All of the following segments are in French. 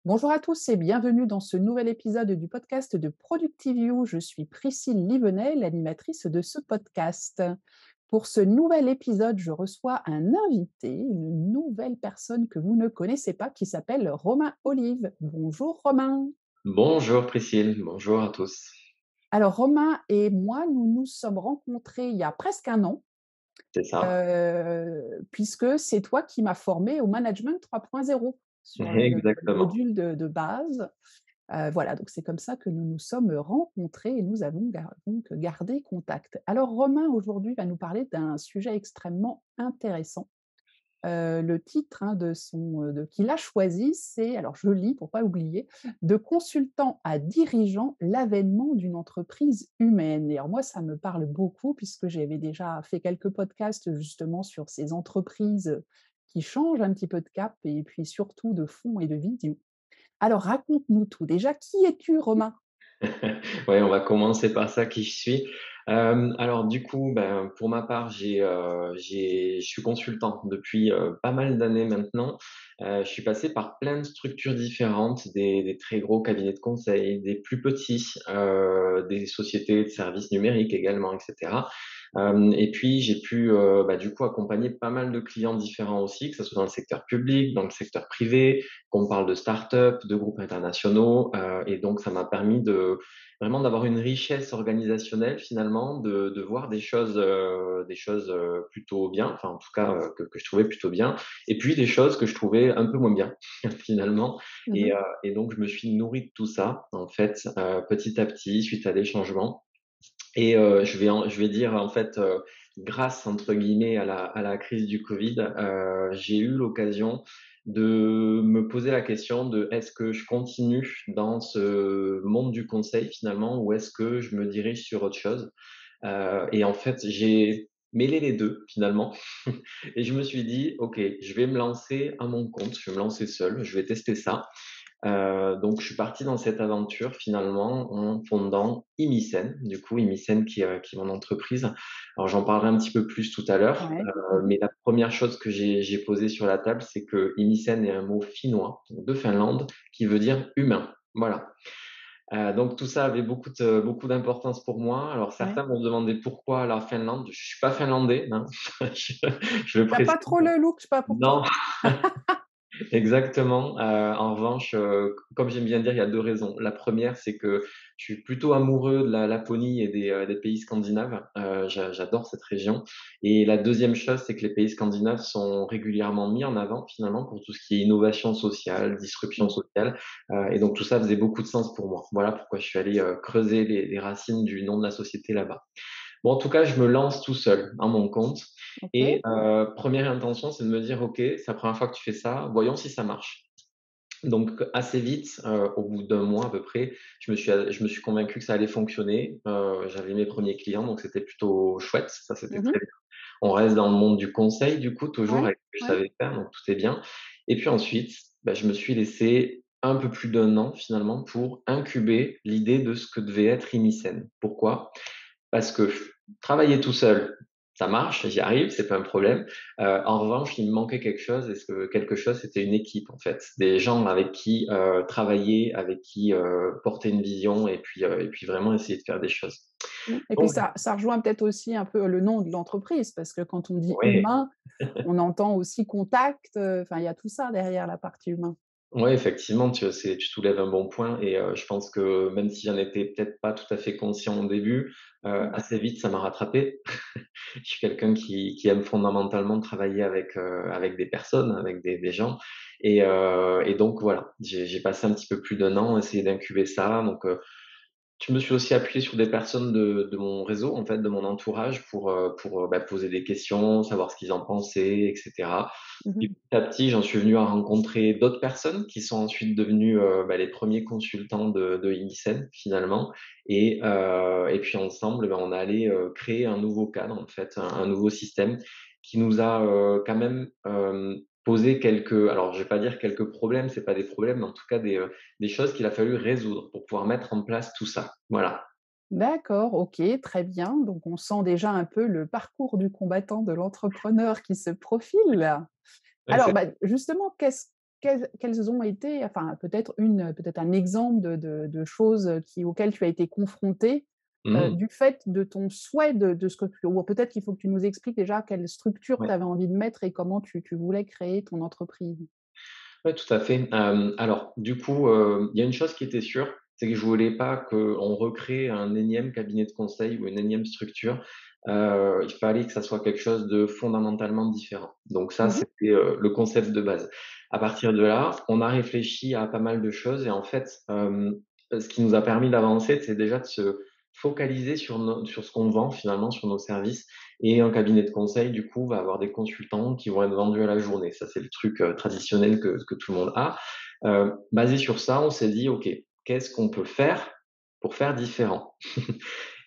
Bonjour à tous et bienvenue dans ce nouvel épisode du podcast de Productive You. Je suis Priscille Livenay, l'animatrice de ce podcast. Pour ce nouvel épisode, je reçois un invité, une nouvelle personne que vous ne connaissez pas qui s'appelle Romain Olive. Bonjour Romain. Bonjour Priscille, bonjour à tous. Alors Romain et moi, nous nous sommes rencontrés il y a presque un an, C'est ça, puisque c'est toi qui m'as formé au Management 3.0 sur le exactement. module de base. Voilà, donc c'est comme ça que nous nous sommes rencontrés et nous avons donc gardé contact. Alors Romain, aujourd'hui, va nous parler d'un sujet extrêmement intéressant. Le titre, hein, qu'il a choisi, c'est, alors je lis pour pas oublier: «De consultant à dirigeant, l'avènement d'une entreprise humaine». Et alors moi, ça me parle beaucoup puisque j'avais déjà fait quelques podcasts justement sur ces entreprises, qui changent un petit peu de cap et puis surtout de fond et de vision. Alors raconte-nous tout. Déjà, qui es-tu, Romain? Ouais, on va commencer par ça, qui je suis. Alors du coup, ben, pour ma part, je suis consultant depuis, pas mal d'années maintenant. Je suis passé par plein de structures différentes, des très gros cabinets de conseil, des plus petits, des sociétés de services numériques également et cetera. Et puis j'ai pu, bah, du coup accompagner pas mal de clients différents aussi, que ce soit dans le secteur public, dans le secteur privé, qu'on parle de start-up, de groupes internationaux, et donc ça m'a permis de vraiment d'avoir une richesse organisationnelle finalement, de voir des choses, plutôt bien, enfin en tout cas, que je trouvais plutôt bien et puis des choses que je trouvais un peu moins bien finalement Mmh. et donc je me suis nourri de tout ça en fait, petit à petit suite à des changements et je vais dire en fait, grâce entre guillemets à la crise du covid, j'ai eu l'occasion de me poser la question de: «Est-ce que je continue dans ce monde du conseil finalement ou est-ce que je me dirige sur autre chose?» Et en fait, j'ai mêlé les 2 finalement et je me suis dit: «OK, je vais me lancer à mon compte, je vais me lancer seul, je vais tester ça». Donc je suis parti dans cette aventure finalement en fondant Imicène, du coup Imicène qui est mon entreprise. Alors j'en parlerai un petit peu plus tout à l'heure, Ouais. Mmh. mais la première chose que j'ai posée sur la table, c'est que Imicène est un mot finnois, donc de Finlande, qui veut dire humain. Voilà. Donc tout ça avait beaucoup d'importance pour moi. Alors Ouais. certains m'ont demandé pourquoi la Finlande? Je suis pas finlandais, hein, je je le Tu as précise. pas trop le look, je sais pas pour Non. toi? Exactement. En revanche, comme j'aime bien dire, il y a 2 raisons. La première, c'est que je suis plutôt amoureux de la Laponie et des pays scandinaves. J'adore cette région et la deuxième chose, c'est que les pays scandinaves sont régulièrement mis en avant, finalement, pour tout ce qui est innovation sociale, disruption Mmh. sociale, et donc tout ça faisait beaucoup de sens pour moi. Voilà pourquoi je suis allé, creuser les racines du nom de la société là-bas. Bon, en tout cas, je me lance tout seul, à mon compte et OK. 1re intention, c'est de me dire: «OK, c'est la première fois que tu fais ça, voyons si ça marche». Donc assez vite, au bout d'un mois à peu près, je me suis convaincu que ça allait fonctionner. J'avais mes premiers clients, donc c'était plutôt chouette, ça c'était Mmh très mh. bien. On reste dans le monde du conseil du coup, toujours Ouais, avec ce que je ouais. savais faire, donc tout est bien et puis ensuite, bah, je me suis laissé un peu plus d'un an finalement pour incuber l'idée de ce que devait être Imicène. Pourquoi? Parce que travailler tout seul, ça marche, j'y arrive, c'est pas un problème. En revanche, il me manquait quelque chose et ce quelque chose, c'était une équipe, en fait. Des gens avec qui, travailler, avec qui, porter une vision et puis vraiment essayer de faire des choses. Mmh, et puis Donc ça rejoint peut-être aussi un peu le nom de l'entreprise parce que quand on dit ouais. humain, on entend aussi contact, enfin il y a tout ça derrière la partie humain. Ouais, effectivement, tu soulèves un bon point et je pense que même si j'en étais peut-être pas tout à fait conscient au début, Mmh. assez vite ça m'a rattrapé. Je suis quelqu'un qui aime fondamentalement travailler avec des personnes, avec des gens et donc voilà, j'ai passé un petit peu plus d'un an à essayer d'incuber ça donc je me suis aussi appuyé sur des personnes de mon réseau, en fait, de mon entourage pour, bah, poser des questions, savoir ce qu'ils en pensaient et cetera. Mmh Puis mh. petit à petit, j'en suis venu à rencontrer d'autres personnes qui sont ensuite devenues, bah, les premiers consultants de Inicen finalement et puis ensemble, bah, on est allé, créer un nouveau cadre en fait, un nouveau système qui nous a, quand même, posé quelques alors je vais pas dire quelques problèmes, c'est pas des problèmes, mais en tout cas des choses qu'il a fallu résoudre pour pouvoir mettre en place tout ça. Voilà. D'accord, OK, très bien. Donc on sent déjà un peu le parcours du combattant de l'entrepreneur qui se profile. Ouais, Alors, c'est bah, justement, quelles ont été, enfin, peut-être un exemple de choses, auxquelles tu as été confronté, Mmh. du fait de ton souhait de ce que tu ou peut-être qu'il faut que tu nous expliques déjà quelle structure Ouais. tu avais envie de mettre et comment tu voulais créer ton entreprise? Ouais, tout à fait. Alors du coup, il y a une chose qui était sûre, c'est que je voulais pas qu'on recrée un énième cabinet de conseil ou une énième structure. Il fallait que ça soit quelque chose de fondamentalement différent. Donc ça, Mmh. c'était, le concept de base. À partir de là, on a réfléchi à pas mal de choses et en fait, ce qui nous a permis d'avancer, c'est déjà de se focaliser sur ce qu'on vend finalement, sur nos services et un cabinet de conseil, du coup, va avoir des consultants qui vont être vendus à la journée. Ça, c'est le truc traditionnel que tout le monde a. Basé sur ça, on s'est dit, OK, qu'est-ce qu'on peut faire pour faire différent?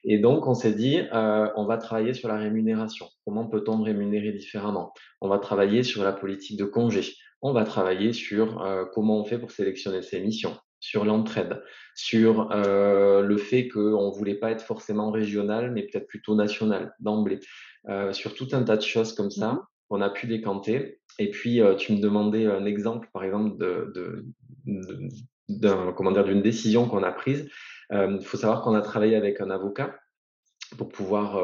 Et donc, on s'est dit, on va travailler sur la rémunération. Comment peut-on rémunérer différemment? On va travailler sur la politique de congé. On va travailler sur comment on fait pour sélectionner ses missions, sur l'entraide, sur le fait qu'on ne voulait pas être forcément régional, mais peut-être plutôt national d'emblée, sur tout un tas de choses comme Mmh. ça qu'on a pu décanter. Et puis, tu me demandais un exemple, par exemple, comment dire, d'une décision qu'on a prise. Il faut savoir qu'on a travaillé avec un avocat pour pouvoir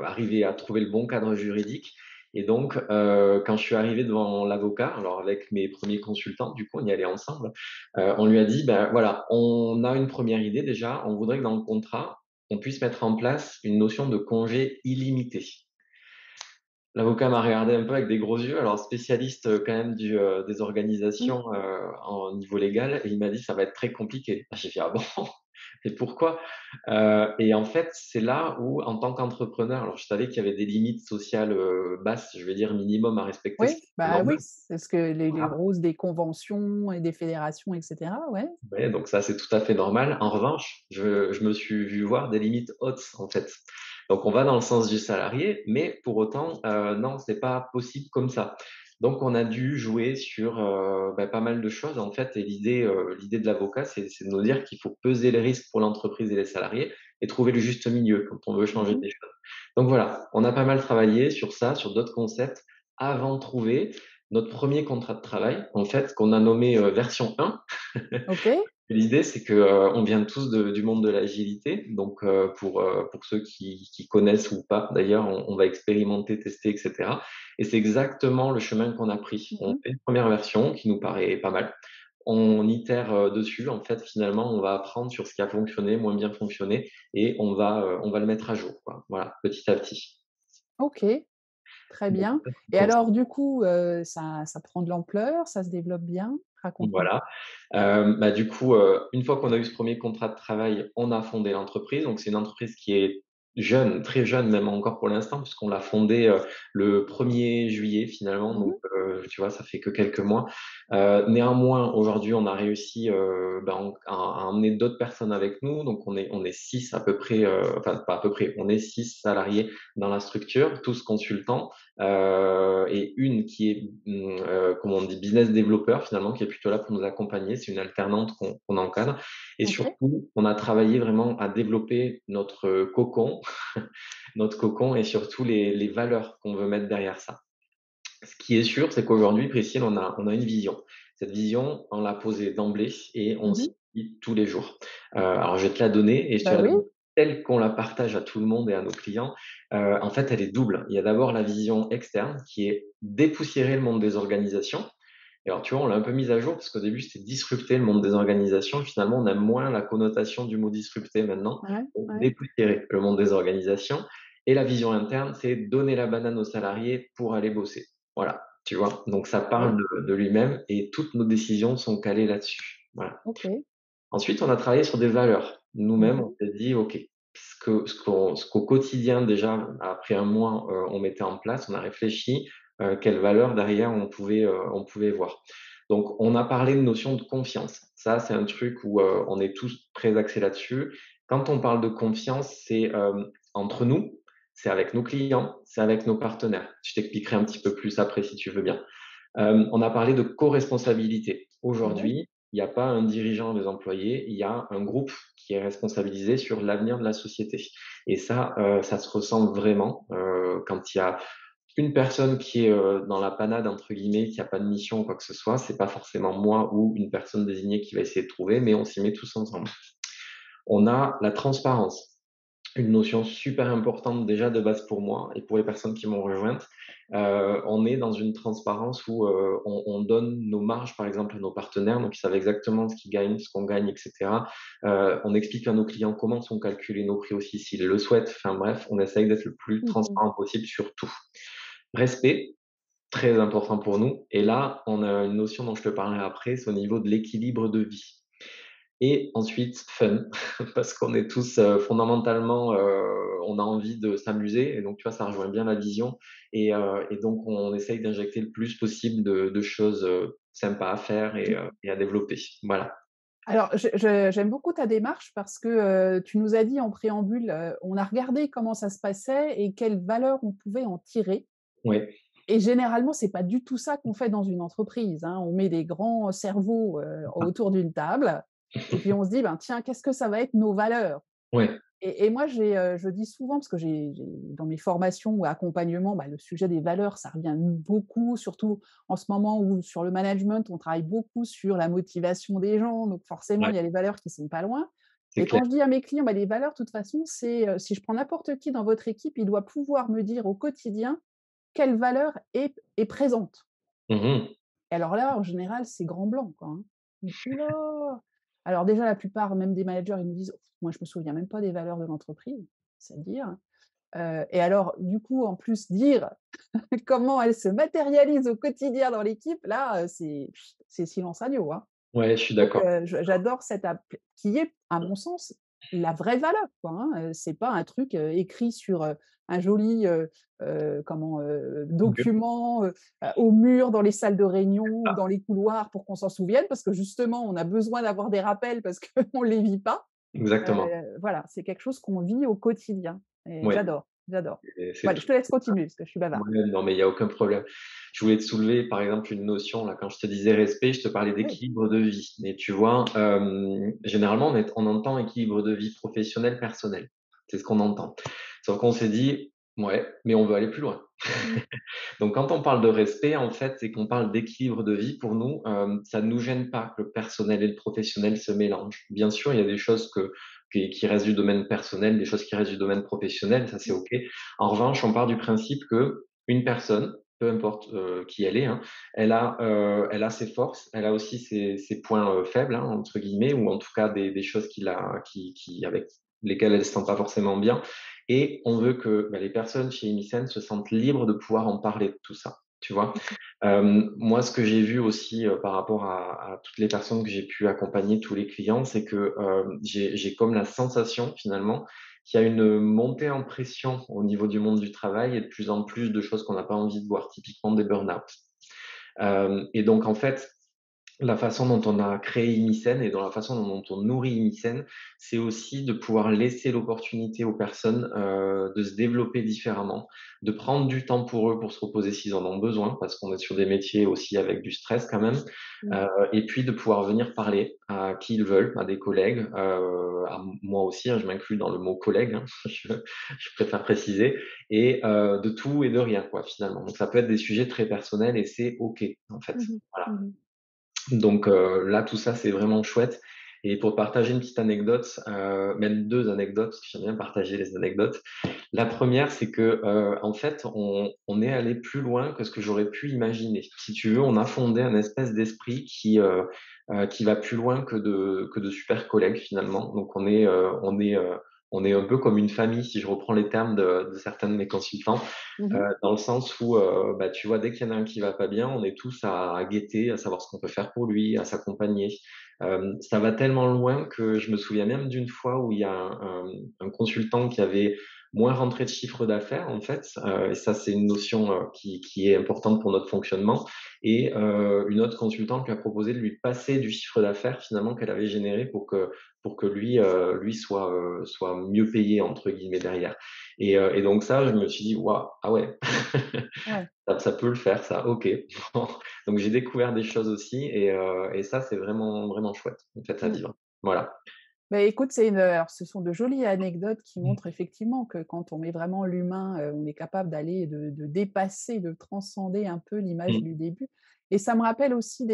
arriver à trouver le bon cadre juridique. Et donc, quand je suis arrivé devant l'avocat, alors avec mes premiers consultants, du coup, on y allait ensemble, on lui a dit, ben voilà, on a une première idée déjà, on voudrait que dans le contrat, on puisse mettre en place une notion de congé illimité. L'avocat m'a regardé un peu avec des gros yeux, alors spécialiste quand même des Mmh. organisations en niveau légal, et il m'a dit ça va être très compliqué. J'ai fait ah bon. Et pourquoi? Et en fait, c'est là où, en tant qu'entrepreneur, alors je savais qu'il y avait des limites sociales basses, je vais dire minimum à respecter, ce Oui, qui est bah, oui, normal. c'est ce que les roses des conventions et des fédérations et cetera, ouais. Ouais, donc ça, c'est tout à fait normal. En revanche, je me suis vu voir des limites hautes, en fait. Donc on va dans le sens du salarié, mais pour autant, non, c'est pas possible comme ça. Donc on a dû jouer sur, pas mal de choses, en fait, et l'idée de l'avocat, c'est de nous dire qu'il faut peser les risques pour l'entreprise et les salariés et trouver le juste milieu quand on veut changer Mmh. des choses. Donc voilà, on a pas mal travaillé sur ça, sur d'autres concepts, avant de trouver notre premier contrat de travail, en fait, qu'on a nommé, version 1. OK. L'idée, c'est que, on vient tous du monde de l'agilité, donc pour ceux qui connaissent ou pas d'ailleurs, on va expérimenter, tester et cetera, et c'est exactement le chemin qu'on a pris. On Mmh. fait une première version qui nous paraît pas mal. On itère, dessus. En fait, finalement, on va apprendre sur ce qui a fonctionné, moins bien fonctionné, et on va le mettre à jour, quoi. Voilà, petit à petit. OK, très Donc bien, ça, c'est et comme ça. alors du coup, ça prend de l'ampleur, ça se développe bien? Raconte-moi. Voilà. Du coup, une fois qu'on a eu ce premier contrat de travail, on a fondé l'entreprise. Donc c'est une entreprise qui est jeune, très jeune même encore pour l'instant, puisqu'on l'a fondée, le 1er juillet finalement, Mmh donc mh. tu vois, ça fait que quelques mois. Néanmoins, aujourd'hui, on a réussi, à emmener d'autres personnes avec nous. Donc on est 6 à peu près, enfin pas à peu près, on est 6 salariés dans la structure, tous consultants, et une qui est, comment on dit? Business développeur finalement, qui est plutôt là pour nous accompagner. C'est une alternante qu'on encadre, et OK. surtout, on a travaillé vraiment à développer notre cocon, notre cocon, et surtout les valeurs qu'on veut mettre derrière ça. Ce qui est sûr, c'est qu'aujourd'hui, Priscille, on a une vision. Cette vision, on l'a posée d'emblée et on Mmh. s'y dit tous les jours. Alors je vais te la donner et je te Bah, la oui. donne telle qu'on la partage à tout le monde et à nos clients. En fait, elle est double. Il y a d'abord la vision externe qui est dépoussiérer le monde des organisations. Et alors, tu vois, on l'a un peu mise à jour parce qu'au début, c'était disrupter le monde des organisations. Finalement, on aime moins la connotation du mot disrupter maintenant. Ouais, Donc, ouais. dépoussiérer le monde des organisations. Et la vision interne, c'est donner la banane aux salariés pour aller bosser. Voilà, tu vois. Donc, ça parle OK, de lui-même et toutes nos décisions sont calées là-dessus. Voilà. OK. Ensuite, on a travaillé sur des valeurs. Nous-mêmes, on Mmh. s'est dit, OK, ce qu'au quotidien, déjà, après un mois, on mettait en place, on a réfléchi, quelles valeurs derrière on pouvait voir. Donc, on a parlé de notion de confiance. Ça, c'est un truc où on est tous très axés là-dessus. Quand on parle de confiance, c'est entre nous, c'est avec nos clients, c'est avec nos partenaires. Je t'expliquerai un petit peu plus après si tu veux bien. On a parlé de co-responsabilité. Ouais. Aujourd'hui, il n'y a pas un dirigeant des employés, il y a un groupe qui est responsabilisé sur l'avenir de la société. Et ça se ressent vraiment quand il y a une personne qui est, dans la «panade» entre guillemets, qui a pas de mission ou quoi que ce soit, c'est pas forcément moi ou une personne désignée qui va essayer de trouver, mais on s'y met tous ensemble. On a la transparence. Une notion super importante déjà de base pour moi et pour les personnes qui m'ont rejointe. On est dans une transparence où, on donne nos marges, par exemple, à nos partenaires, donc ils savent exactement ce qu'ils gagnent, ce qu'on gagne et cetera. On explique à nos clients comment sont calculés nos prix aussi s'ils le souhaitent. Enfin bref, on essaye d'être le plus Mmh. transparent possible sur tout. Respect, très important pour nous et là, on a une notion dont je te parlerai après, c'est au niveau de l'équilibre de vie. Et ensuite, fun, parce qu'on est tous, fondamentalement, on a envie de s'amuser et donc tu vois, ça rejoint bien la vision et donc on essaye d'injecter le plus possible de choses, sympas à faire et à développer. Voilà. Alors, j'aime beaucoup ta démarche parce que, tu nous as dit en préambule, on a regardé comment ça se passait et quelles valeurs on pouvait en tirer Ouais, et généralement, c'est pas du tout ça qu'on fait dans une entreprise, hein. On met des grands cerveaux, autour d'une table et puis on se dit: «Ben, tiens, qu'est-ce que ça va être nos valeurs?» ouais, Et moi, je dis souvent parce que j'ai dans mes formations ou accompagnements, bah, le sujet des valeurs, ça revient beaucoup, surtout en ce moment où sur le management, on travaille beaucoup sur la motivation des gens, donc forcément, ouais, il y a les valeurs qui sont pas loin. c'est Et clair. quand je dis à mes clients: «Bah, les valeurs, de toute façon, c'est, si je prends n'importe qui dans votre équipe, il doit pouvoir me dire au quotidien quelle valeur est présente». Mmh. Et alors là, en général, c'est grand blanc, quoi, hein. Ils disent: «Ouh là!» Alors déjà, la plupart, même des managers, ils nous disent: «Moi, je me souviens même pas des valeurs de l'entreprise», c'est dire. Et alors, du coup, en plus, dire comment elles se matérialisent au quotidien dans l'équipe, là, c'est silence radio, hein. Ouais, je suis Donc, d'accord. j'adore cette app qui est, à mon sens, la vraie valeur, quoi, hein. C'est pas un truc, écrit sur, un joli, document, au mur dans les salles de réunion ou dans les couloirs pour qu'on s'en souvienne, parce que justement, on a besoin d'avoir des rappels parce qu'on les vit pas. Exactement. Voilà, c'est quelque chose qu'on vit au quotidien et Ouais j'adore, j'adore. et c'est Voilà, tout. je te laisse continuer parce que je suis bavarde. Ouais, non, mais il y a aucun problème. Je voulais te soulever, par exemple, une notion là, quand je te disais respect, je te parlais Oui. d'équilibre de vie. Et tu vois, généralement, on entend équilibre de vie professionnelle, personnelle. C'est ce qu'on entend. Sauf qu'on s'est dit: «Ouais, mais on veut aller plus loin». Mmh. Donc quand on parle de respect, en fait, et qu'on parle d'équilibre de vie, pour nous, ça ne nous gêne pas que le personnel et le professionnel se mélangent. Bien sûr, il y a des choses qui restent du domaine personnel, des choses qui restent du domaine professionnel, ça c'est Mmh. OK. En revanche, on part du principe que une personne, peu importe, qui elle est, hein, elle a ses forces, elle a aussi ses points, «faibles», hein, entre guillemets, ou en tout cas des choses qui avec lesquelles elle se sent pas forcément bien et on veut que, bah, les personnes chez Emisen se sentent libres de pouvoir en parler de tout ça, tu vois? Moi, ce que j'ai vu aussi, par rapport à toutes les personnes que j'ai pu accompagner, tous les clients, c'est que, j'ai comme la sensation finalement qu'il y a une montée en pression au niveau du monde du travail et de plus en plus de choses qu'on n'a pas envie de voir, typiquement des burn-out. Et donc en fait, la façon dont on a créé Imicène et dans la façon dont on nourrit Imicène, c'est aussi de pouvoir laisser l'opportunité aux personnes, de se développer différemment, de prendre du temps pour eux, pour se reposer s'ils en ont besoin, parce qu'on est sur des métiers aussi avec du stress quand même, Mmh. et puis de pouvoir venir parler à qui ils veulent, à des collègues, à moi aussi, hein, je m'inclus dans le mot collègue, hein, je préfère préciser et de tout et de rien quoi, finalement. Donc ça peut être des sujets très personnels et c'est OK, en fait. Mmh mh. Voilà. Mmh. Donc là, tout ça, c'est vraiment chouette et pour te partager une petite anecdote, même 2 anecdotes, parce que j'aime bien partager les anecdotes. La première, c'est que, en fait, on est allé plus loin que ce que j'aurais pu imaginer. Si tu veux, on a fondé un espèce d'esprit qui va plus loin que de super collègues, finalement. Donc on est un peu comme une famille, si je reprends les termes de certains de mes consultants. Mmh. Dans le sens où, bah, tu vois, dès qu'il y en a un qui va pas bien, on est tous à guetter, à savoir ce qu'on peut faire pour lui, à s'accompagner. Ça va tellement loin que je me souviens même d'une fois où il y a un consultant qui avait moins rentré de chiffre d'affaires, en fait, et ça, c'est une notion, qui est importante pour notre fonctionnement et une autre consultante lui a proposé de lui passer du chiffre d'affaires, finalement, qu'elle avait généré pour que lui, lui soit «mieux payé» entre guillemets derrière. Et donc ça, je me suis dit: «Waouh, ah ouais, Ouais. ça peut le faire ça, OK». Bon, donc j'ai découvert des choses aussi et ça, c'est vraiment, vraiment chouette, en fait, à Mmh. vivre. Voilà. Bah, écoute, alors ce sont de jolies anecdotes qui Mmh. montrent effectivement que quand on met vraiment l'humain, on est capable d'aller de dépasser, de transcender un peu l'image Mmh. du début et ça me rappelle aussi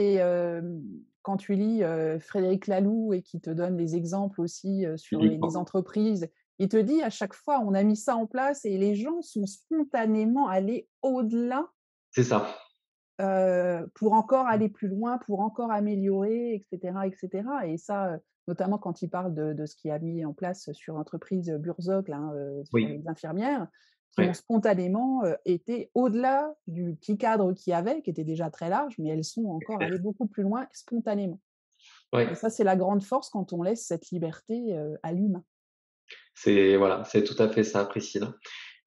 quand tu lis, Frédéric Laloux et qui te donne des exemples aussi, sur les Typiquement. entreprises. Il te dit à chaque fois: «On a mis ça en place et les gens sont spontanément allés au-delà, C'est ça. pour encore aller plus loin, pour encore améliorer et cetera et ça, notamment quand il parle de ce qu'il a mis en place sur l'entreprise, Burzog là, sur Oui, les infirmières qui ont ouais. spontanément, été au-delà du petit cadre qu'il y avait, qui était déjà très large, mais elles sont encore allées beaucoup plus loin spontanément et Ouais. ça, c'est la grande force quand on laisse cette liberté, à l'humain. C'est voilà, c'est tout à fait ça, Priscilla.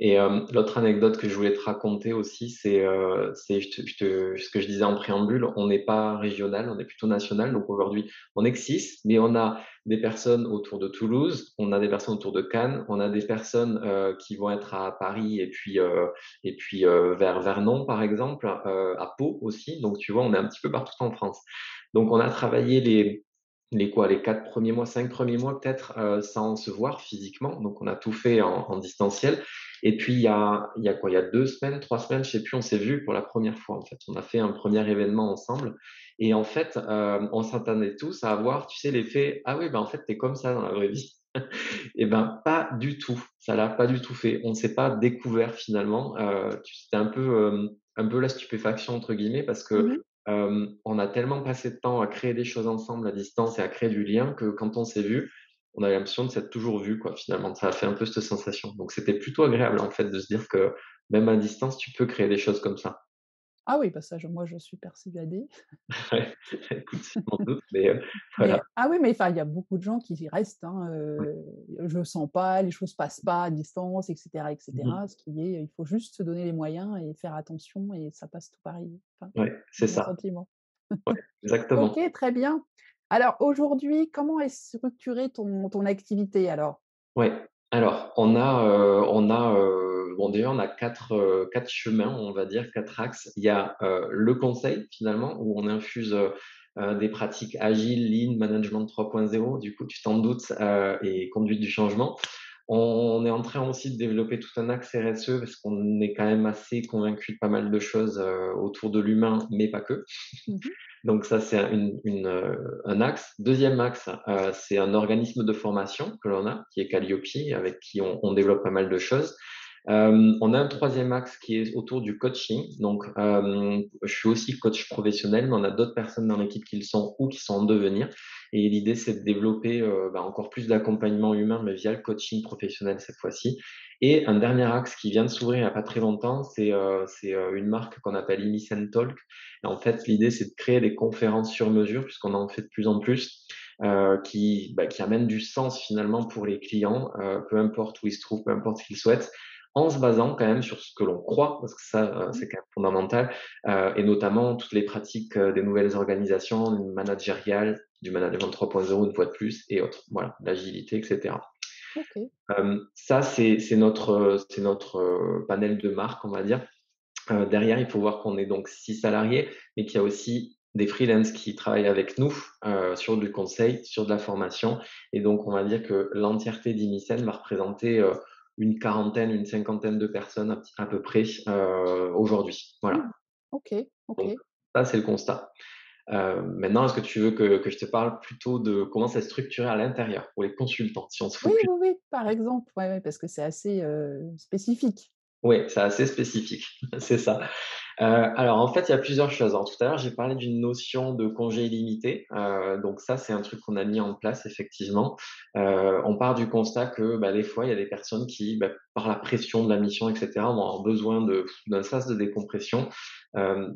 Et l'autre anecdote que je voulais te raconter aussi, c'est ce que je disais en préambule, on n'est pas régional, on est plutôt national. Donc aujourd'hui, on est que 6, mais on a des personnes autour de Toulouse, on a des personnes autour de Cannes, on a des personnes, qui vont être à Paris et puis vers Vernon, par exemple, à Pau aussi. Donc tu vois, on est un petit peu partout en France. Donc on a travaillé les 4 premiers mois, 5 premiers mois peut-être, sans se voir physiquement. Donc on a tout fait en distanciel. Et puis il y a quoi? Il y a 2 semaines, 3 semaines, je sais plus, on s'est vus pour la première fois, en fait. On a fait un premier événement ensemble et en fait, on s'attendait tous à avoir, tu sais, l'effet: «Ah oui, ben, en fait, tu es comme ça dans la vraie vie». Et ben, pas du tout. Ça l'a pas du tout fait. On s'est pas découvert finalement. C'était un peu «la stupéfaction» entre guillemets parce que, Mmh. on a tellement passé de temps à créer des choses ensemble à distance et à créer du lien que quand on s'est vus, on avait l'impression de s'être toujours vus quoi, finalement. Ça a fait un peu cette sensation. Donc c'était plutôt agréable en fait de se dire que même à distance, tu peux créer des choses comme ça. Ah oui, bah, ça, moi, je suis persuadée. Ouais, écoute, je m'en doute, mais voilà. Mais ah oui, mais enfin, il y a beaucoup de gens qui y restent, hein, je le sens pas, les choses passent pas à distance et Mmh. cetera. Ce qui est il faut juste se donner les moyens et faire attention et ça passe tout pareil. Enfin, Ouais, c'est mon ça. sentiment. Ouais, OK, exactement. très bien. Alors aujourd'hui, comment est structurée ton activité alors? Ouais. Alors, bon, déjà, on a 4 chemins, on va dire, 4 axes. Il y a, le conseil, finalement, où on infuse, des pratiques agiles, lean, management 3.0, du coup, tu t'en doutes, et conduite du changement. On est en train aussi de développer tout un axe RSE parce qu'on est quand même assez convaincu de pas mal de choses, autour de l'humain, mais pas que. Mmh. Donc ça, c'est un axe. Deuxième axe, c'est un organisme de formation que l'on a, qui est Calliope, avec qui on développe pas mal de choses. On a un troisième axe qui est autour du coaching. Donc, je suis aussi coach professionnel, mais on a d'autres personnes dans l'équipe qui le sont ou qui sont en devenir. Et l'idée, c'est de développer encore plus d'accompagnement humain, mais via le coaching professionnel cette fois-ci. Et un dernier axe qui vient de s'ouvrir il n'y a pas très longtemps, c'est une marque qu'on appelle Innocent Talk. Et en fait, l'idée, c'est de créer des conférences sur mesure, puisqu'on en fait de plus en plus, qui amènent du sens finalement pour les clients, peu importe où ils se trouvent, peu importe ce qu'ils souhaitent, en se basant quand même sur ce que l'on croit, parce que ça, Mmh. c'est quand même fondamental, et notamment toutes les pratiques des nouvelles organisations managériales, du management 3.0 une fois de plus, et autres. Voilà, l'agilité, etc. OK. Ça, c'est notre panel de marques, on va dire. Derrière, il faut voir qu'on est donc 6 salariés, mais qu'il y a aussi des freelances qui travaillent avec nous, sur du conseil, sur de la formation. Et donc on va dire que l'entièreté d'Imicène va représenter, une quarantaine, une cinquantaine de personnes à peu près, aujourd'hui. Voilà, Mmh. OK, donc OK. ça, c'est le constat. Maintenant, est-ce que tu veux que je te parle plutôt de comment c'est structuré à l'intérieur pour les consultants? Si on se Oui, focus. oui, oui, par exemple, ouais, ouais, parce que c'est assez, spécifique. Oui, c'est assez spécifique, c'est ça. Alors en fait, il y a plusieurs choses. Alors tout à l'heure, j'ai parlé d'une notion de congé illimité, donc ça, c'est un truc qu'on a mis en place effectivement. On part du constat que, bah, des fois, il y a des personnes qui, bah, par la pression de la mission et cetera, vont avoir besoin d'un sas de décompression.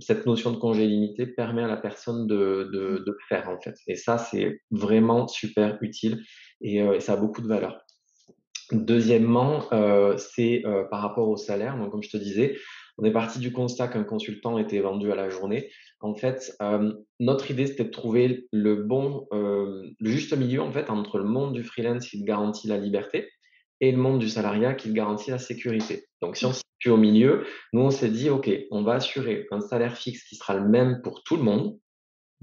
Cette notion de congé illimité permet à la personne Mmh. de le faire en fait, et ça, c'est vraiment super utile, et ça a beaucoup de valeur. Deuxièmement, c'est, par rapport au salaire. Donc comme je te disais, on est parti du constat qu'un consultant était vendu à la journée. En fait, notre idée, c'était de trouver le juste milieu, en fait, entre le monde du freelance qui te garantit la liberté et le monde du salariat qui te garantit la sécurité. Donc si Mmh. on se situe au milieu, nous, on s'est dit: «OK, on va assurer un salaire fixe qui sera le même pour tout le monde,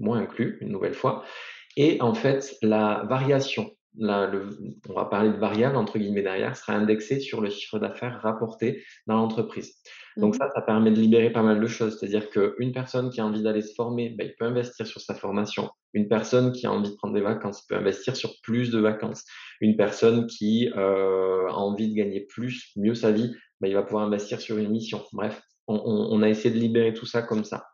moi inclus, une nouvelle fois, et en fait, la variation on va parler de variable entre guillemets derrière, sera indexé sur le chiffre d'affaires rapporté dans l'entreprise. Donc Mmh. ça permet de libérer pas mal de choses. C'est-à-dire qu'une personne qui a envie d'aller se former, il peut investir sur sa formation. Une personne qui a envie de prendre des vacances peut investir sur plus de vacances. Une personne qui a envie de gagner plus, mieux sa vie, il va pouvoir investir sur une mission. Bref, on a essayé de libérer tout ça comme ça.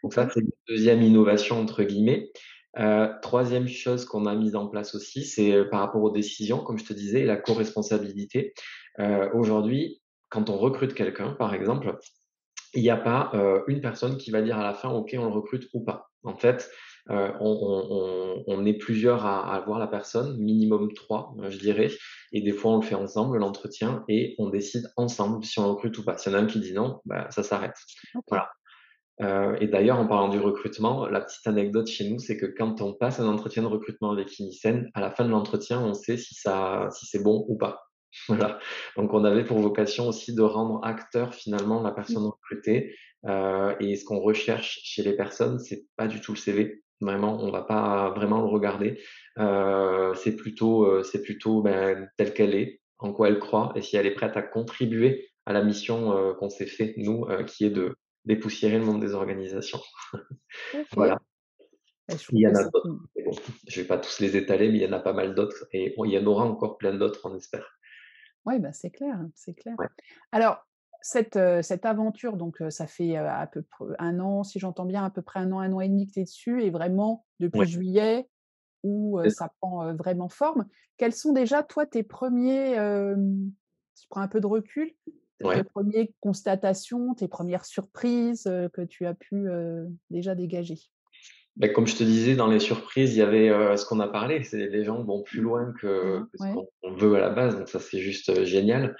Donc ça, OK. c'est une deuxième innovation entre guillemets. 3e chose qu'on a mise en place aussi, c'est, par rapport aux décisions, comme je te disais, la co-responsabilité. Aujourd'hui, quand on recrute quelqu'un, par exemple, il n'y a pas, une personne qui va dire à la fin: «OK, on le recrute ou pas». En fait, on est plusieurs à voir la personne, minimum 3, je dirais, et des fois on le fait ensemble, l'entretien, et on décide ensemble si on le recrute ou pas. S'il y en a un qui dit non, ça s'arrête. OK. Voilà. Et d'ailleurs, en parlant du recrutement, la petite anecdote chez nous, c'est que quand on passe un entretien de recrutement avec Inicen, à la fin de l'entretien, on sait si c'est bon ou pas. Voilà. Donc on avait pour vocation aussi de rendre acteur finalement la Mmh. personne recrutée, et ce qu'on recherche chez les personnes, c'est pas du tout le CV. Vraiment, on va pas vraiment le regarder. C'est plutôt, telle qu'elle est, en quoi elle croit et si elle est prête à contribuer à la mission, qu'on s'est fait nous, qui est de dépoussiérer le monde des organisations. OK. Voilà. Et je Il trouve y que en a c'est d'autres, une mais bon, je vais pas tous les étaler, mais il y en a pas mal d'autres et il y en aura encore plein d'autres, on espère. ouais, bah, c'est clair, c'est clair. Ouais, Alors cette aventure donc ça fait, à peu près 1 an, si j'entends bien, à peu près 1 an et demi que tu es dessus et vraiment depuis ouais, juillet où, c'est ça. ça prend, vraiment forme. Quels sont déjà toi tes premiers, si tu prends un peu de recul, tes Ouais. 1ers constatations, tes premières surprises, que tu as pu, déjà dégager? Comme je te disais, dans les surprises, il y avait, ce qu'on a parlé, c'est les gens vont plus Mmh. loin que Dis-moi? que ce Ouais. qu'on veut à la base, donc ça, c'est juste, génial.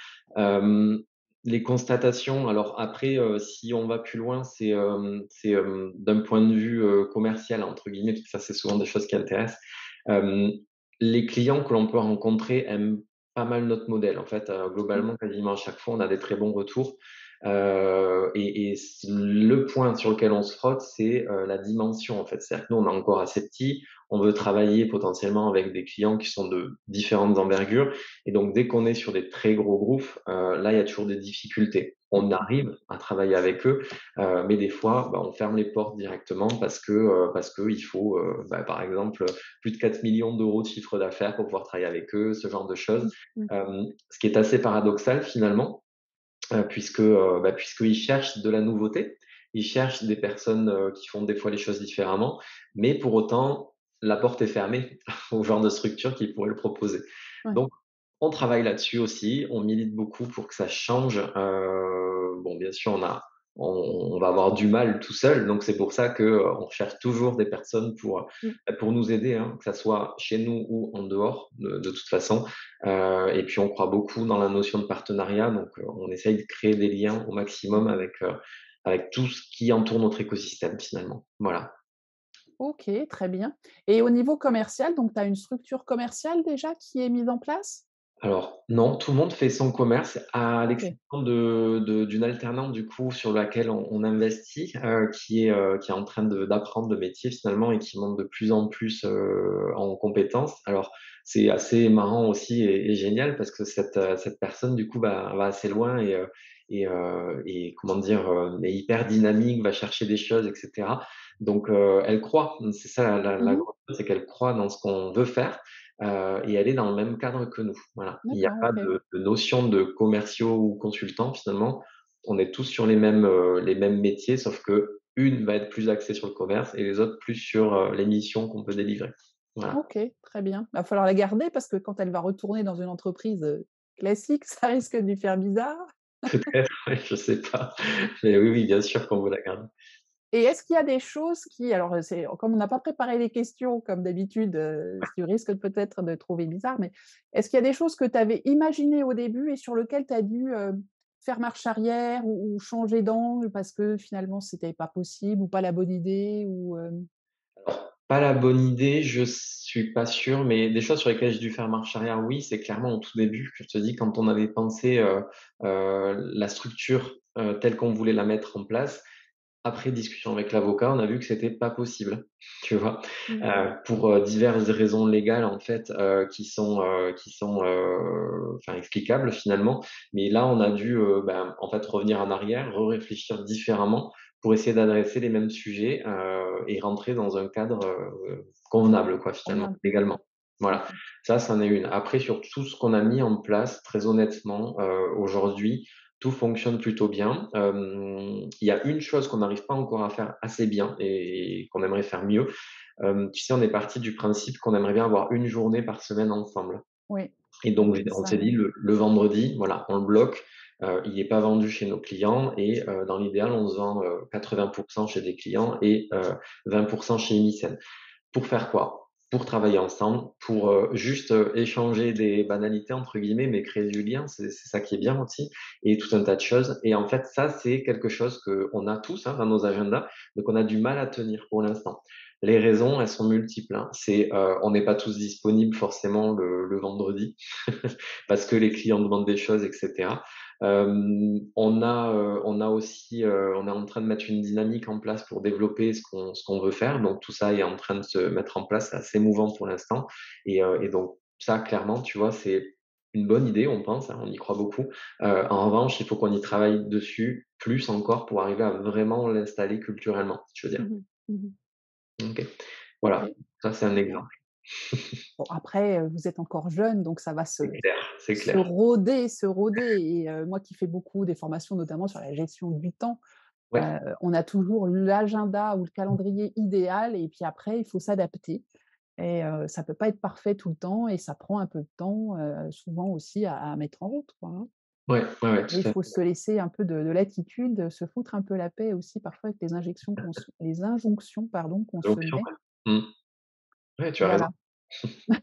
Les constatations, alors après, si on va plus loin, c'est d'un point de vue, «commercial» entre guillemets, parce que ça, c'est souvent des choses qui intéressent. Hem, les clients que l'on peut rencontrer aiment pas mal notre modèle. En fait, Mmh. globalement, quasiment à chaque fois, on a des très bons retours. Le point sur lequel on se frotte, c'est, la dimension, en fait. C'est-à-dire que nous, on est encore assez petit, on veut travailler potentiellement avec des clients qui sont de différentes envergures et donc dès qu'on est sur des très gros groupes, là, il y a toujours des difficultés. On Mmh. arrive à travailler avec eux, mais des fois, on ferme les portes directement parce qu'il faut, par exemple, plus de 4 millions d'euros de chiffre d'affaires pour pouvoir travailler avec eux, ce genre de choses. Mmh. Mmh. Ce qui est assez paradoxal finalement, puisqu'ils cherchent de la nouveauté. Ils cherchent des personnes, qui font des fois les choses différemment, mais pour autant, la porte est fermée au genre de structure qui pourrait le proposer. Ouais. Donc on travaille là-dessus aussi, on milite beaucoup pour que ça change. Bon, bien sûr, on va avoir du mal tout seul, donc c'est pour ça que, on recherche toujours des personnes Mmh. pour nous aider, hein, que ça soit chez nous ou en dehors de toute façon. Et puis on croit beaucoup dans la notion de partenariat, donc on essaye de créer des liens au maximum avec tout ce qui entoure notre écosystème finalement. Voilà. OK, très bien et au niveau commercial, donc tu as une structure commerciale déjà qui est mise en place? Alors non, tout le monde fait son commerce à OK. l'exception d'une alternante du coup sur laquelle on investit, qui est en train d'apprendre le métier finalement et qui monte de plus en plus, en compétences. Alors c'est assez marrant aussi et génial parce que cette personne du coup va assez loin et comment dire? Est hyper dynamique, va chercher des choses et cetera. Donc elle croit, c'est ça la Mmh. grande chose, c'est qu'elle croit dans ce qu'on veut faire. Et elle est dans le même cadre que nous, voilà. Il n'y a D'accord, pas OK. de notion de commerciaux ou consultants finalement. On est tous sur les mêmes métiers, sauf qu'une va être plus axée sur le commerce et les autres plus sur, les missions qu'on peut délivrer. Voilà. OK, très bien. Va falloir la garder parce que quand elle va retourner dans une entreprise, classique, ça risque de lui faire bizarre. Peut-être, ouais, je sais pas. Mais oui, oui, bien sûr qu'on veut la garder. Et est-ce qu'il y a des choses qui alors, c'est comme on n'a pas préparé les questions comme d'habitude, tu risques peut-être de trouver bizarre, mais est-ce qu'il y a des choses que tu avais imaginées au début et sur lequel tu as dû, faire marche arrière ou changer d'angle parce que finalement c'était pas possible ou pas la bonne idée ou, Alors, pas la bonne idée, je suis pas sûr, mais des choses sur lesquelles j'ai dû faire marche arrière, oui, c'est clairement au tout début, je te dis, quand on avait pensé, la structure, telle qu'on voulait la mettre en place. après discussion avec l'avocat, on a vu que c'était pas possible, tu vois? Mmh. Pour, diverses raisons légales en fait, enfin explicables finalement. Mais là, on a dû, en fait revenir en arrière, réfléchir différemment pour essayer d'adresser les mêmes sujets, et rentrer dans un cadre, convenable quoi finalement, Convenable. légalement. Voilà, D'accord. ça c'en est une. Après sur tout ce qu'on a mis en place, très honnêtement, aujourd'hui, tout fonctionne plutôt bien. Il y a une chose qu'on n'arrive pas encore à faire assez bien et qu'on aimerait faire mieux. Tu sais, on est parti du principe qu'on aimerait bien avoir une journée par semaine ensemble. Oui, Et on donc, dit on ça, s'est dit oui. le vendredi, voilà, on le bloque, il n'est pas vendu chez nos clients et dans l'idéal, on se vend, 80 chez des clients et 20 chez Emicem. Pour faire quoi? Pour travailler ensemble, pour, juste, échanger des «banalités» entre guillemets, mais créer du lien, c'est ça qui est bien aussi et tout un tas de choses et en fait, ça, c'est quelque chose qu'on a tous, hein, dans nos agendas, mais qu'on a du mal à tenir pour l'instant. Les raisons, elles sont multiples, hein. C'est, on n'est pas tous disponibles forcément le vendredi parce que les clients demandent des choses et cetera. On a aussi, on est en train de mettre une dynamique en place pour développer ce qu'on veut faire. Donc tout ça est en train de se mettre en place. C'est assez mouvant pour l'instant et donc ça, clairement, tu vois, c'est une bonne idée, on pense, hein, on y croit beaucoup. En revanche, il faut qu'on y travaille dessus plus encore pour arriver à vraiment l'installer culturellement, si tu veux dire. Mmh mh. Mmh. OK. OK, Voilà, ça c'est un très bien. exemple. Bon après, vous êtes encore jeune, donc ça va se C'est clair, c'est se clair. roder, se roder et moi qui fais beaucoup des formations, notamment sur la gestion du temps, Ouais, on a toujours l'agenda ou le calendrier idéal et puis après il faut s'adapter et ça peut pas être parfait tout le temps et ça prend un peu de temps, souvent aussi à mettre en route, quoi, hein. ouais, ouais, ouais, Et il tout à faut fait. se laisser un peu de latitude, se foutre un peu la paix aussi parfois avec les injonctions pardon, qu'on se Jonction, met. ouais. Mmh. Ouais, tu as raison. Voilà.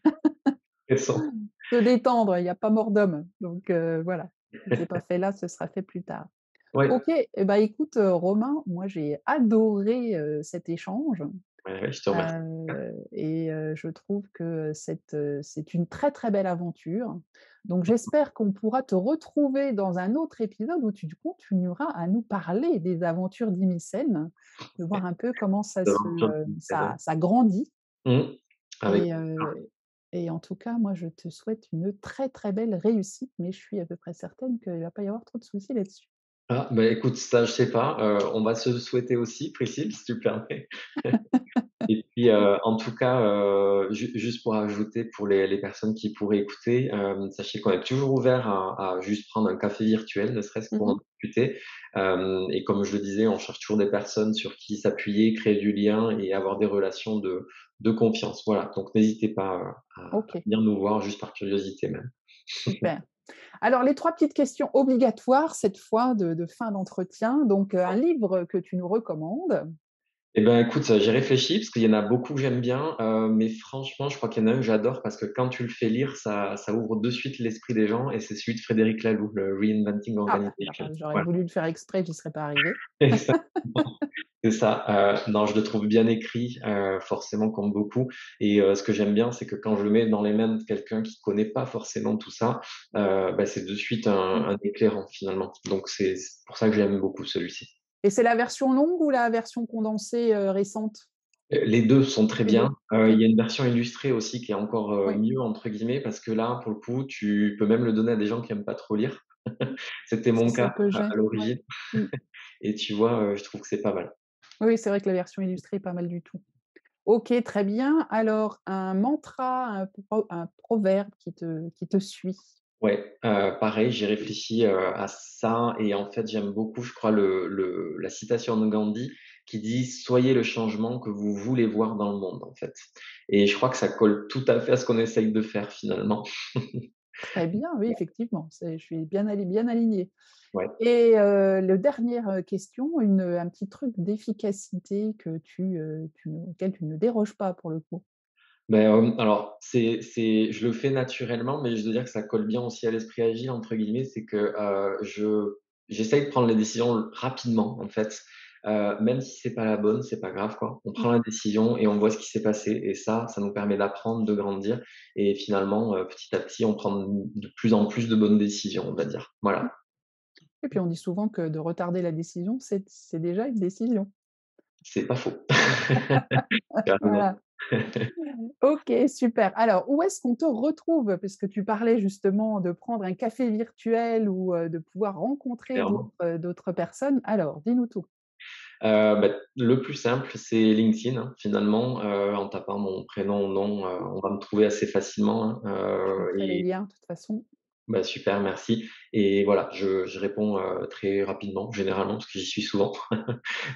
Raison. Se détendre, il y a pas mort d'homme, donc voilà. Si c'est pas fait là, ce sera fait plus tard. Ouais, OK et bah, écoute, Romain, moi j'ai adoré, cet échange, ouais, ouais, je te remercie. et je trouve que c'est une très, très belle aventure. Donc j'espère qu'on pourra te retrouver dans un autre épisode où tu continueras à nous parler des aventures d'Imicène, de voir un peu comment D'aventure ça grandit Mmh. Avec et en tout cas, moi je te souhaite une très, très belle réussite, mais je suis à peu près certaine qu'il va pas y avoir trop de soucis là-dessus. ah, bah, écoute, ça, je sais pas, on va se le souhaiter aussi, Priscille, si tu permets. Et puis, en tout cas, juste pour ajouter pour les personnes qui pourraient écouter, sachez qu'on est toujours ouvert à juste prendre un café virtuel, ne serait-ce que Mmh pour en mh. discuter. Et comme je le disais, on cherche toujours des personnes sur qui s'appuyer, créer du lien et avoir des relations de confiance. Voilà, donc n'hésitez pas, à OK, venir nous voir juste par curiosité même. super. Alors les 3 petites questions obligatoires cette fois de fin d'entretien, donc un livre que tu nous recommandes? Eh ben, écoute, j'ai réfléchi parce qu'il y en a beaucoup que j'aime bien, mais franchement, je crois qu'il y en a un que j'adore parce que quand tu le fais lire, ça ouvre de suite l'esprit des gens et c'est celui de Frédéric Laloux, le Reinventing Ah, Organization. j'aurais Voilà, voulu le faire exprès, j'y serais pas arrivée. exactement, c'est ça. Non, je le trouve bien écrit, forcément comme beaucoup et ce que j'aime bien, c'est que quand je le mets dans les mains de quelqu'un qui connaît pas forcément tout ça, c'est de suite Mmh. un éclairant finalement. Donc c'est pour ça que j'aime beaucoup celui-ci. Et c'est la version longue ou la version condensée, récente? Les 2 sont très Les bien. 2. OK. Il y a une version illustrée aussi qui est encore, Oui, «mieux» entre guillemets parce que là, pour le coup, tu peux même le donner à des gens qui aiment pas trop lire. C'était c'est mon cas celle que à j'ai. Ouais. l'origine Mmh. et tu vois, je trouve que c'est pas mal. Oui, c'est vrai que la version illustrée est pas mal du tout. OK, très bien. Alors un mantra, un proverbe qui te suit? Ouais, pareil, j'ai réfléchi, à ça et en fait, j'aime beaucoup, je crois, la citation de Gandhi qui dit: «Soyez le changement que vous voulez voir dans le monde», en fait et je crois que ça colle tout à fait à ce qu'on essaye de faire finalement. Très bien, oui, effectivement, je suis bien alignée. Ouais. Et le dernière, question, un petit truc d'efficacité que auquel tu ne déroges pas pour le coup? Alors je le fais naturellement, mais je dois dire que ça colle bien aussi à «l'esprit agile» entre guillemets, c'est que, j'essaye de prendre les décisions rapidement en fait, même si c'est pas la bonne, c'est pas grave quoi. On prend la Mmh. décision et on voit ce qui s'est passé et ça nous permet d'apprendre, de grandir et finalement, petit à petit, on prend de plus en plus de bonnes décisions, on va dire. Voilà. Et puis on dit souvent que de retarder la décision, c'est déjà une décision. C'est pas faux. Tu as raison. Voilà. OK, super. Alors, où est-ce qu'on te retrouve? Puisque tu parlais justement de prendre un café virtuel ou, de pouvoir rencontrer Clairement. d'autres personnes. Alors, dis-nous tout. Le plus simple, c'est LinkedIn, hein, finalement, en tapant mon prénom, nom, on va me trouver assez facilement, hein, Je mettrai les et liens de toute façon. super, merci et voilà, je réponds, très rapidement, généralement, parce que j'y suis souvent.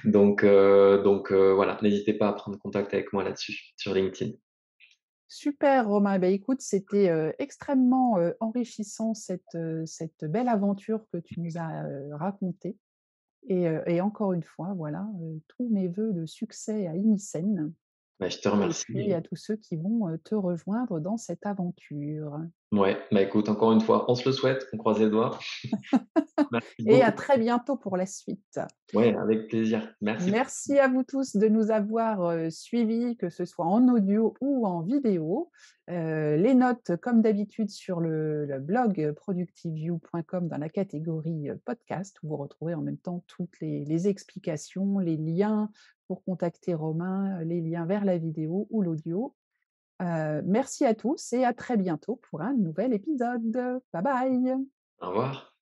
Voilà, n'hésitez pas à prendre contact avec moi là-dessus, sur LinkedIn. Super Romain, eh beh, écoute, c'était, extrêmement, enrichissant cette belle aventure que tu nous as, racontée et encore une fois, voilà, tous mes vœux de succès à Inicène Bah, je te et remercie puis à tous ceux qui vont, te rejoindre dans cette aventure ouais, écoute, encore une fois, on se le souhaite, on croise les doigts. Merci et à beaucoup. très bientôt pour la suite. Ouais, avec plaisir. Merci. Merci à vous tous de nous avoir, suivis, que ce soit en audio ou en vidéo. Les notes, comme d'habitude, sur le blog productiveview.com dans la catégorie, podcast, où vous retrouvez en même temps toutes les explications, les liens pour contacter Romain, les liens vers la vidéo ou l'audio. Merci à tous et à très bientôt pour un nouvel épisode. Bye bye. Au revoir.